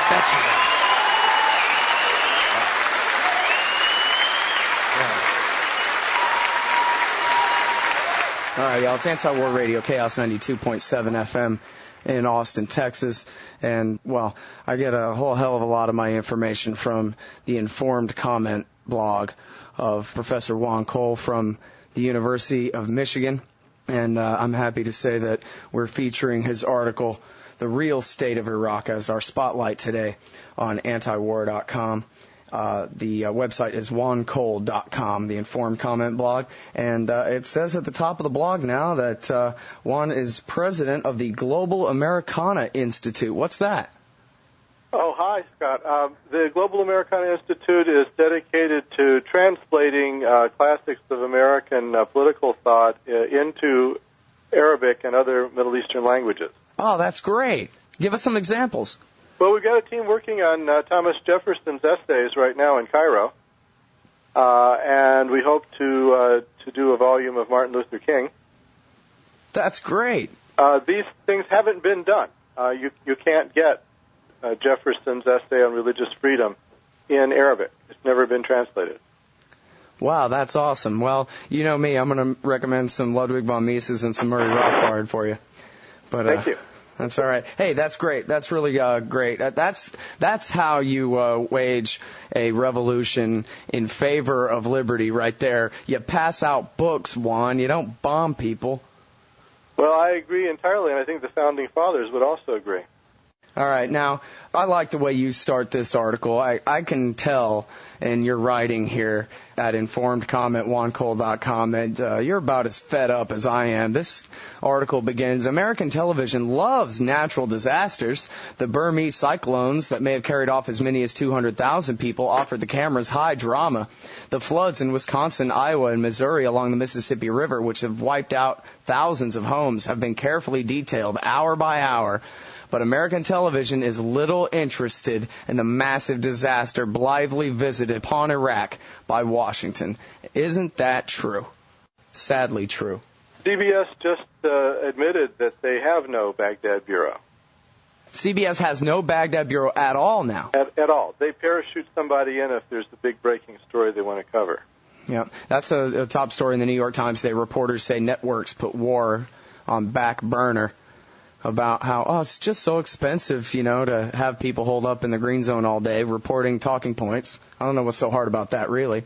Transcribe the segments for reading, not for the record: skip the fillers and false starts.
Bet you will. All right, y'all. It's Anti-War Radio, Chaos 92.7 FM in Austin, Texas. And, well, I get a whole hell of a lot of my information from the Informed Comment blog of Professor Juan Cole from the University of Michigan. And I'm happy to say that we're featuring his article, The Real State of Iraq, as our spotlight today on antiwar.com. The website is juancole.com, the Informed Comment blog. And it says at the top of the blog now that Juan is president of the Global Americana Institute. What's that? Oh, hi, Scott. The Global Americana Institute is dedicated to translating classics of American political thought into Arabic and other Middle Eastern languages. Oh, that's great. Give us some examples. Well, we've got a team working on Thomas Jefferson's essays right now in Cairo, and we hope to do a volume of Martin Luther King. That's great. These things haven't been done. You can't get Jefferson's essay on religious freedom in Arabic. It's never been translated. Wow, that's awesome. Well, you know me, I'm going to recommend some Ludwig von Mises and some Murray Rothbard for you. But, thank you. That's all right. Hey, that's great. That's really great. That's how you wage a revolution in favor of liberty right there. You pass out books, Juan. You don't bomb people. Well, I agree entirely, and I think the Founding Fathers would also agree. All right. Now, I like the way you start this article. I can tell in your writing here at informedcomment.juancole.com that you're about as fed up as I am. This article begins, American television loves natural disasters. The Burmese cyclones that may have carried off as many as 200,000 people offered the cameras high drama. The floods in Wisconsin, Iowa, and Missouri along the Mississippi River, which have wiped out thousands of homes, have been carefully detailed hour by hour. But American television is little interested in the massive disaster blithely visited upon Iraq by Washington. Isn't that true? Sadly true. CBS just admitted that they have no Baghdad bureau. CBS has no Baghdad bureau at all now. At all. They parachute somebody in if there's a big breaking story they want to cover. Yeah, that's a top story in the New York Times today. Reporters say networks put war on back burner. About how, it's just so expensive, to have people hold up in the green zone all day reporting talking points. I don't know what's so hard about that, really.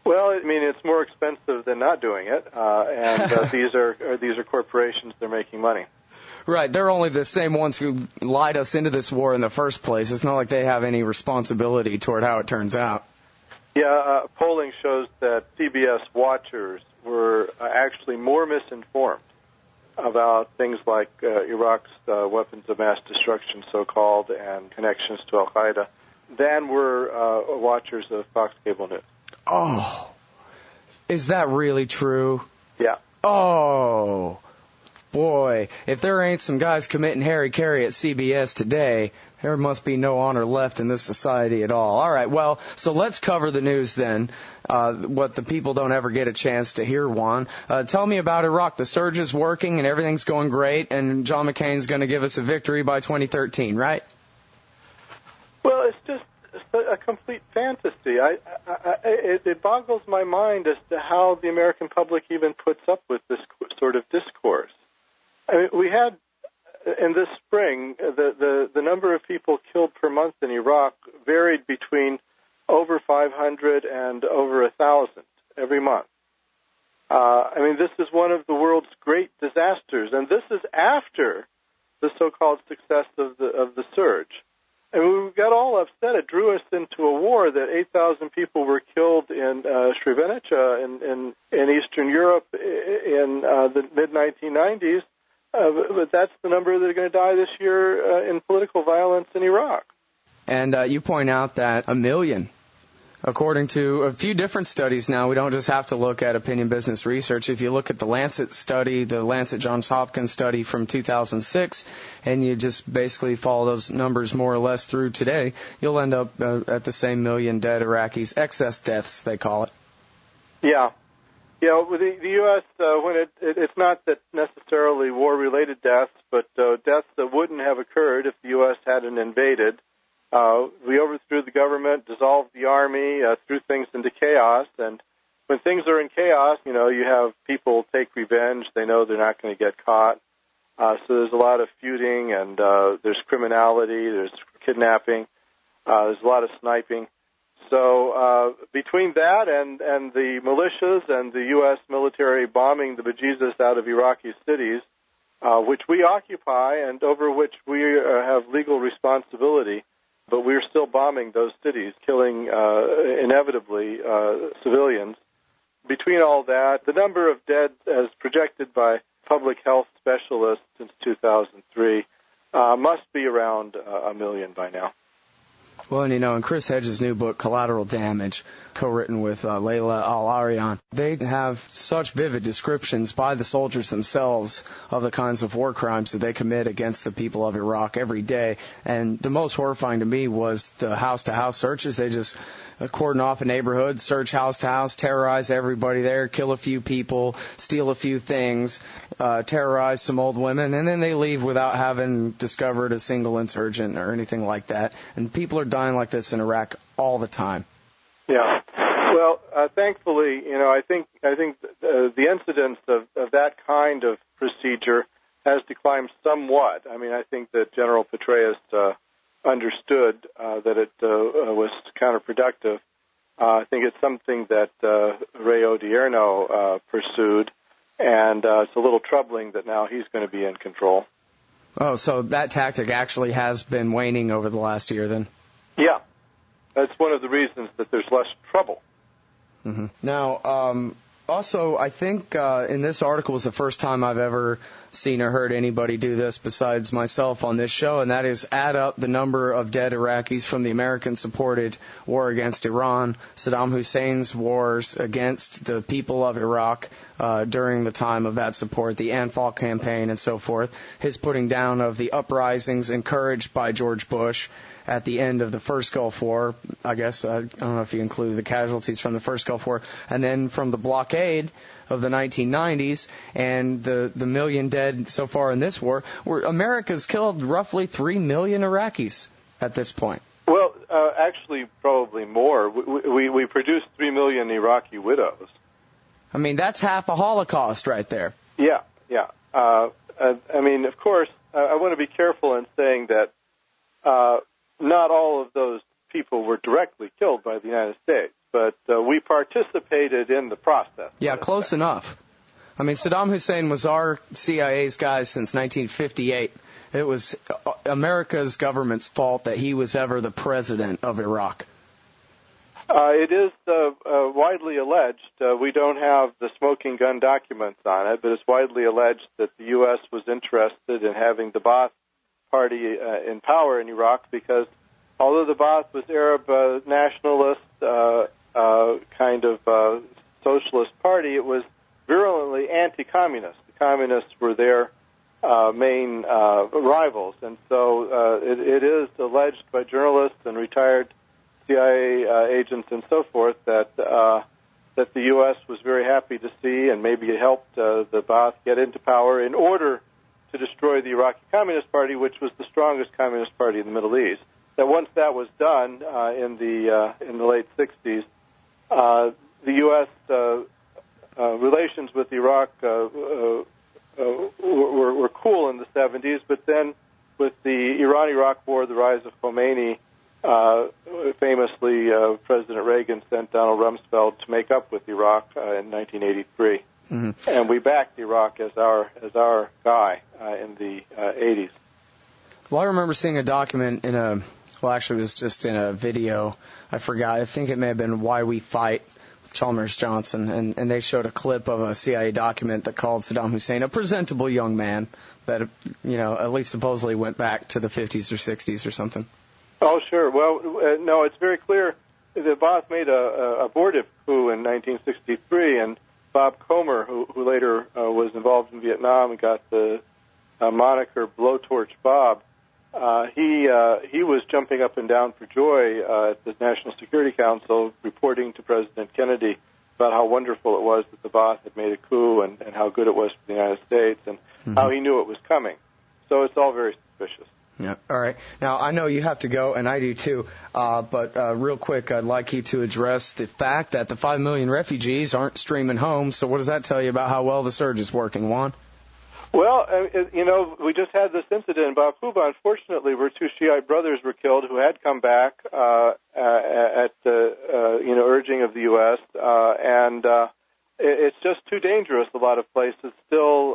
Well, I mean, it's more expensive than not doing it, and these are corporations. They're making money. Right. They're only the same ones who lied us into this war in the first place. It's not like they have any responsibility toward how it turns out. Yeah, polling shows that CBS watchers were actually more misinformed about things like Iraq's weapons of mass destruction, so-called, and connections to Al-Qaeda, than were watchers of Fox Cable News. Oh, is that really true? Yeah. Oh, boy, if there ain't some guys committing hara-kiri at CBS today, there must be no honor left in this society at all. All right, well, so let's cover the news then, what the people don't ever get a chance to hear, Juan. Tell me about Iraq. The surge is working and everything's going great, and John McCain's going to give us a victory by 2013, right? Well, it's just a complete fantasy. It boggles my mind as to how the American public even puts up with this sort of discourse. I mean, we had, in this spring, the number of people killed per month in Iraq varied between over 500 and over 1,000 every month. I mean, this is one of the world's great disasters, and this is after the so-called success of the surge. And we got all upset. It drew us into a war that 8,000 people were killed in Srebrenica in Eastern Europe in the mid-1990s. But that's the number that are going to die this year in political violence in Iraq. And you point out that 1 million, according to a few different studies now, we don't just have to look at opinion business research. If you look at the Lancet study, the Lancet Johns Hopkins study from 2006, and you just basically follow those numbers more or less through today, you'll end up at the same 1 million dead Iraqis, excess deaths, they call it. Yeah. Yeah, with the U.S., when it's not that necessarily war-related deaths, but deaths that wouldn't have occurred if the U.S. hadn't invaded We overthrew the government, dissolved the army, threw things into chaos. And when things are in chaos, you have people take revenge. They know they're not going to get caught. So there's a lot of feuding, and there's criminality, there's kidnapping, there's a lot of sniping. So between that and the militias and the U.S. military bombing the bejesus out of Iraqi cities, which we occupy and over which we have legal responsibility, but we're still bombing those cities, killing inevitably civilians. Between all that, the number of dead as projected by public health specialists since 2003 must be around 1 million by now. Well, and in Chris Hedges' new book, Collateral Damage, co-written with Layla Al-Arian, they have such vivid descriptions by the soldiers themselves of the kinds of war crimes that they commit against the people of Iraq every day. And the most horrifying to me was the house-to-house searches. They just cordon off a neighborhood, search house to house, terrorize everybody there, kill a few people, steal a few things, terrorize some old women, and then they leave without having discovered a single insurgent or anything like that. And people are dying like this in Iraq all the time. Yeah. Well, thankfully, I think the incidence of that kind of procedure has declined somewhat. I mean, I think that General Petraeus understood that it was counterproductive. I think it's something that Ray Odierno pursued, and it's a little troubling that now he's going to be in control. Oh, so that tactic actually has been waning over the last year, then? Yeah. That's one of the reasons that there's less trouble. Mm-hmm. Now, also, I think in this article was the first time I've ever seen or heard anybody do this besides myself on this show, and that is add up the number of dead Iraqis from the American-supported war against Iran, Saddam Hussein's wars against the people of Iraq during the time of that support, the Anfal campaign and so forth, his putting down of the uprisings encouraged by George Bush at the end of the first Gulf War, I guess, I don't know if you include the casualties from the first Gulf War, and then from the blockade of the 1990s and the million dead so far in this war, where America's killed roughly 3 million Iraqis at this point. Well, actually, probably more. We produced 3 million Iraqi widows. I mean, that's half a Holocaust right there. Yeah. I mean, of course, I want to be careful in saying that not all of those people were directly killed by the United States, but we participated in the process. Yeah, close enough. I mean, Saddam Hussein was our CIA's guy since 1958. It was America's government's fault that he was ever the president of Iraq. It is widely alleged. We don't have the smoking gun documents on it, but it's widely alleged that the U.S. was interested in having the Ba'ath Party in power in Iraq because although the Ba'ath was Arab nationalist, kind of socialist party, it was virulently anti-communist. The communists were their main rivals, and so it is alleged by journalists and retired CIA agents and so forth that the U.S. was very happy to see and maybe helped the Ba'ath get into power in order to destroy the Iraqi Communist Party, which was the strongest communist party in the Middle East. That once that was done in the late 60s, the U.S. Relations with Iraq were cool in the 70s, but then with the Iran-Iraq War, the rise of Khomeini, famously President Reagan sent Donald Rumsfeld to make up with Iraq in 1983. Mm-hmm. And we backed Iraq as our guy in the 80s. Well, I remember seeing a document actually it was just in a video. I forgot. I think it may have been Why We Fight with Chalmers Johnson, and they showed a clip of a CIA document that called Saddam Hussein a presentable young man that, at least supposedly went back to the 50s or 60s or something. Oh, sure. Well, no, it's very clear that Ba'ath made a abortive coup in 1963, and Bob Comer, who later was involved in Vietnam and got the moniker Blowtorch Bob, he was jumping up and down for joy at the National Security Council, reporting to President Kennedy about how wonderful it was that the Ba'ath had made a coup and how good it was for the United States and how he knew it was coming. So it's all very suspicious. Yeah. All right. Now, I know you have to go, and I do too, but real quick, I'd like you to address the fact that the 5 million refugees aren't streaming home. So what does that tell you about how well the surge is working, Juan? Well, we just had this incident in Baquba, unfortunately, where 2 Shiite brothers were killed who had come back at the urging of the U.S., and it's just too dangerous a lot of places. Still,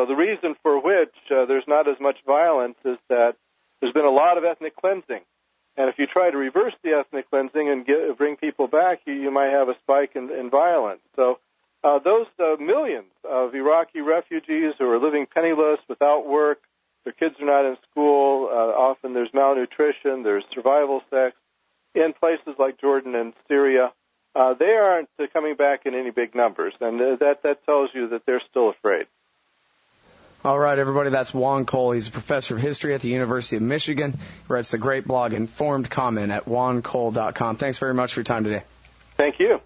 the reason for which there's not as much violence is that there's been a lot of ethnic cleansing. And if you try to reverse the ethnic cleansing and bring people back, you might have a spike in violence. So those millions of Iraqi refugees who are living penniless, without work, their kids are not in school, often there's malnutrition, there's survival sex, in places like Jordan and Syria, they aren't coming back in any big numbers, and that tells you that they're still afraid. All right, everybody, that's Juan Cole. He's a professor of history at the University of Michigan. He writes the great blog Informed Comment at juancole.com. Thanks very much for your time today. Thank you.